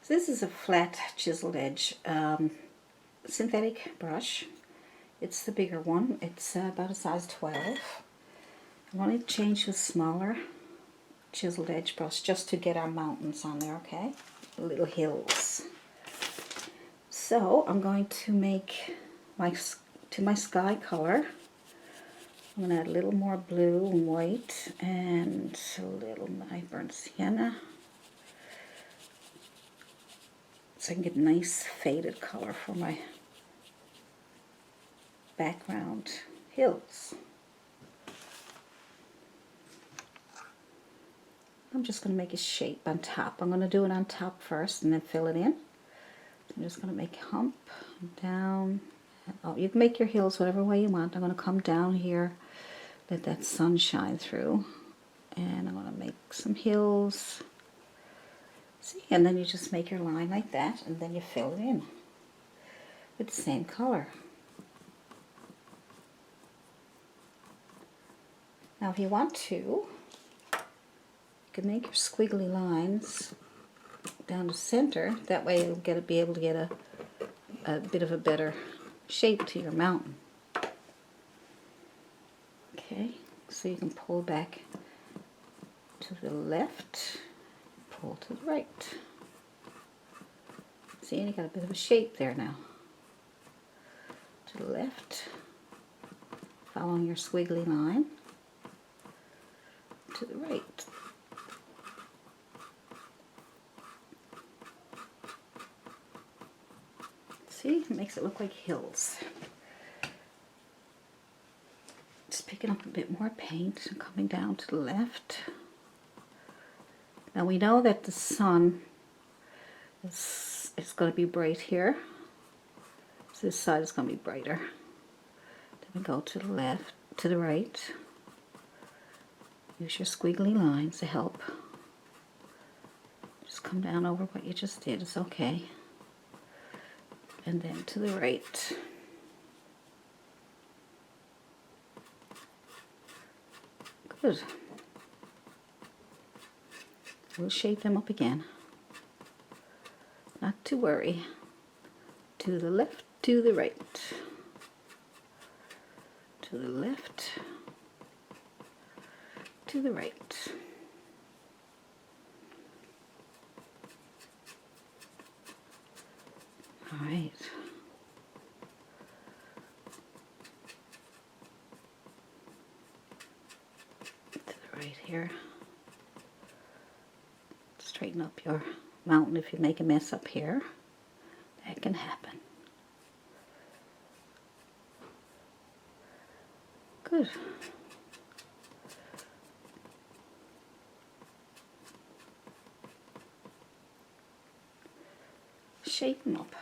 So this is a flat chiseled edge synthetic brush. It's the bigger one. It's about a size 12. I want to change to a smaller chiseled edge brush just to get our mountains on there, okay? Little hills. So I'm going to make my sky color. I'm going to add a little more blue and white and a little burnt sienna, so I can get a nice faded color for my background hills. I'm just going to make a shape on top. I'm going to do it on top first and then fill it in. So I'm just going to make a hump down. Oh, you can make your hills whatever way you want. I'm going to come down here, let that sun shine through, and I'm going to make some hills. See, and then you just make your line like that, and then you fill it in with the same color. Now if you want to, you can make your squiggly lines down the center. That way you'll be able to get a bit of a better shape to your mountain. Okay, so you can pull back to the left, pull to the right. See, you got a bit of a shape there now. To the left, following your squiggly line. To the right. See, it makes it look like hills. Just picking up a bit more paint and coming down to the left. Now we know that the sun is going to be bright here. So this side is going to be brighter. Then we go to the left, to the right. Use your squiggly lines to help. Just come down over what you just did. It's okay. And then to the right. Good. We'll shape them up again. Not to worry. To the left, to the right. To the left, to the right. All right. To the right here. Straighten up your mountain if you make a mess up here. That can happen. Good. Shape them up.